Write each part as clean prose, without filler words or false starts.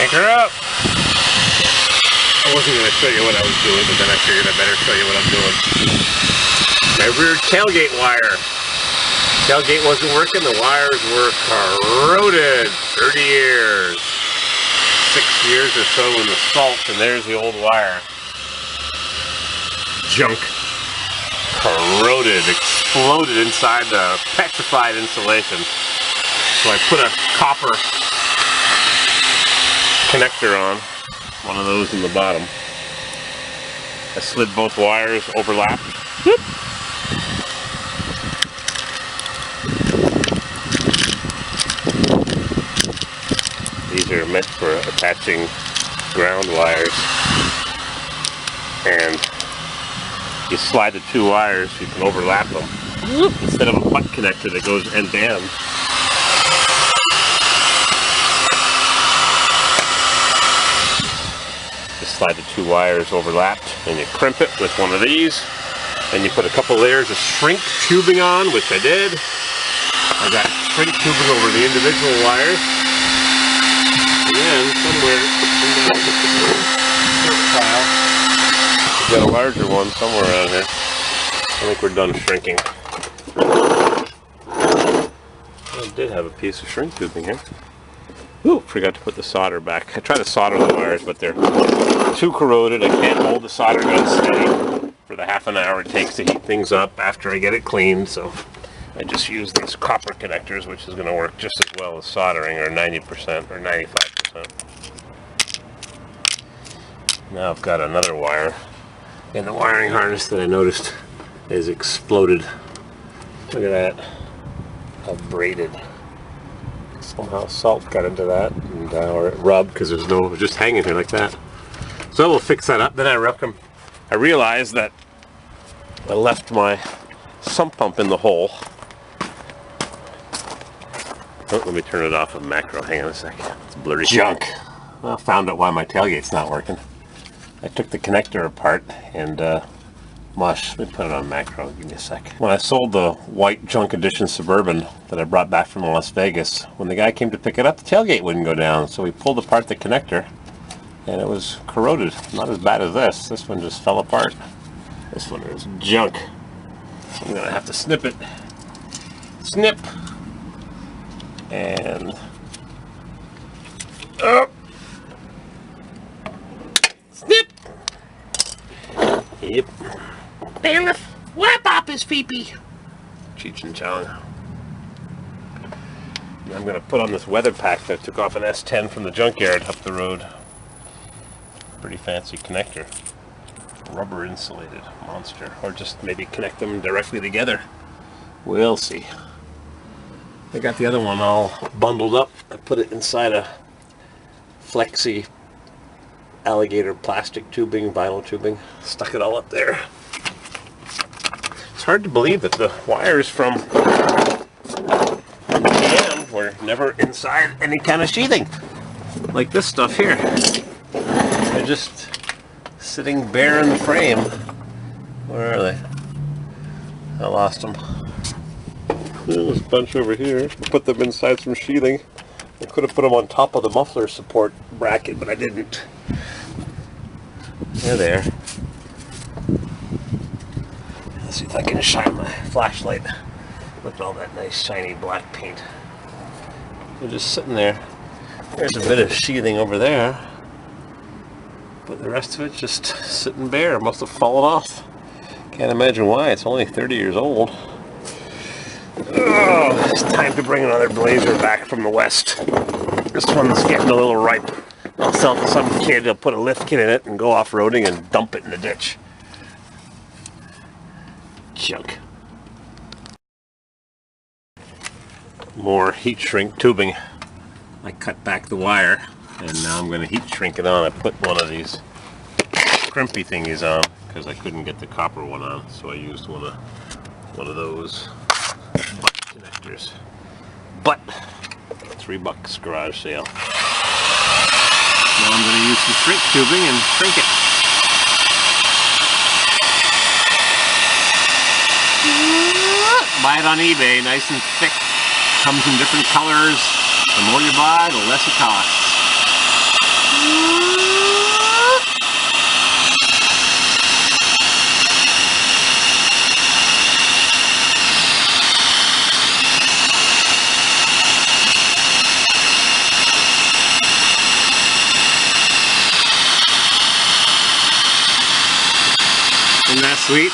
Anchor up! I wasn't going to show you what I was doing, but then I figured I better show you what I'm doing. My rear tailgate wire. Tailgate wasn't working, the wires were corroded. 30 years. 6 years or so in the salt, and there's the old wire. Junk. Corroded, exploded inside the petrified insulation. So I put a copper connector on, one of those in the bottom. I slid both wires, overlapped. Whoop. These are meant for attaching ground wires, and you slide the two wires, you can overlap them instead of a butt connector that goes end to end. Just slide the two wires overlapped, and you crimp it with one of these, and you put a couple layers of shrink tubing on, which I did. I got shrink tubing over the individual wires, and then somewhere in that pile, we've got a larger one somewhere around here. I think we're done shrinking. I did have a piece of shrink tubing here. Ooh, forgot to put the solder back. I tried to solder the wires, but they're too corroded. I can't hold the solder gun steady for the half an hour it takes to heat things up after I get it cleaned. So I just use these copper connectors, which is going to work just as well as soldering, or 90% or 95%. Now I've got another wire in the wiring harness that I noticed is exploded. Look at that. How braided. Somehow salt got into that, and, or it rubbed, because there's no, just hanging here like that. So we'll fix that up. Then I realized that I left my sump pump in the hole. Oh, let me turn it off of macro. Hang on a second. It's blurry. Junk. Well, I found out why my tailgate's not working. I took the connector apart and let me put it on macro. Give me a sec. When I sold the white junk edition Suburban that I brought back from Las Vegas, when the guy came to pick it up, the tailgate wouldn't go down. So we pulled apart the connector, and it was corroded. Not as bad as this. This one just fell apart. This one is junk. So I'm gonna have to snip it. Snip. And snip. Yep. Bailiff, wipe up his feepy. Cheech and Chong. I'm going to put on this weather pack that I took off an S10 from the junkyard up the road. Pretty fancy connector. Rubber insulated monster. Or just maybe connect them directly together. We'll see. I got the other one all bundled up. I put it inside a flexi alligator plastic tubing, vinyl tubing. Stuck it all up there. It's hard to believe that the wires from the cam were never inside any kind of sheathing. Like this stuff here. They're just sitting bare in the frame. Where are they? I lost them. There's a bunch over here. I put them inside some sheathing. I could have put them on top of the muffler support bracket, but I didn't. They're there. Let's see if I can shine my flashlight. Look at all that nice shiny black paint. They're just sitting there. There's a bit of sheathing over there, but the rest of it's just sitting bare. Must have fallen off. Can't imagine why. It's only 30 years old. Oh, it's time to bring another Blazer back from the west. This one's getting a little ripe. I'll sell it to some kid. He'll put a lift kit in it and go off-roading and dump it in the ditch. Junk. More heat shrink tubing. I cut back the wire, and now I'm going to heat shrink it on. I put one of these crimpy thingies on because I couldn't get the copper one on, so I used one of those butt connectors. But $3 garage sale. Now I'm going to use some shrink tubing and shrink it. Buy it on eBay, nice and thick. Comes in different colors. The more you buy, the less it costs. Isn't that sweet?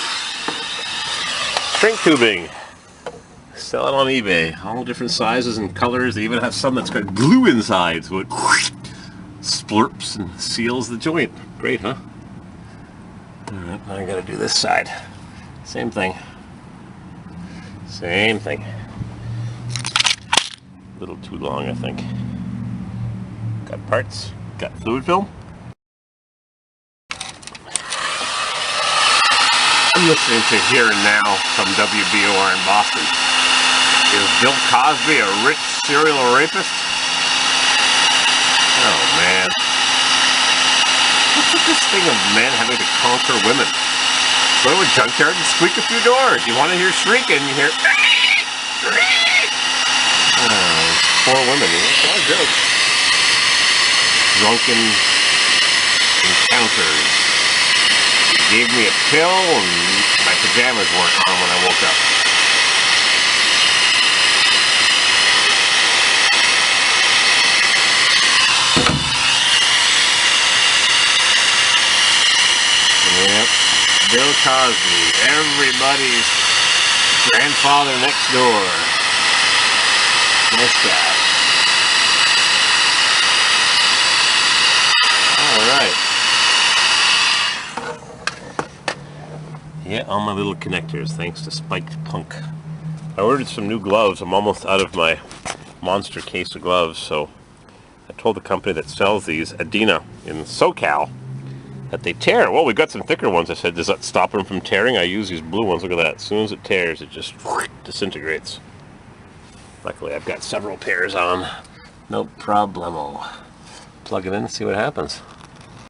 Shrink tubing. Sell it on eBay. All different sizes and colors. They even have some that's got glue inside, so it splurps and seals the joint. Great, huh? Alright, now I gotta do this side. Same thing. Same thing. A little too long, I think. Got parts. Got fluid film. I'm listening to Here and Now from WBOR in Boston. Is Bill Cosby a rich serial rapist? Oh man. What's with this thing of men having to conquer women? Go to a junkyard and squeak a few doors. You want to hear shrieking, you hear... Oh, poor women. It's all jokes. Drunken encounters. Gave me a pill and my pajamas weren't on when I woke up. Yep, Bill Cosby, everybody's grandfather next door. Nice guy. Alright. Yeah, all my little connectors, thanks to Spiked Punk. I ordered some new gloves. I'm almost out of my monster case of gloves, so I told the company that sells these, Adina, in SoCal, that they tear. Well, we got some thicker ones. I said, does that stop them from tearing? I use these blue ones. Look at that. As soon as it tears, it just disintegrates. Luckily, I've got several pairs on. No problemo. Plug it in and see what happens.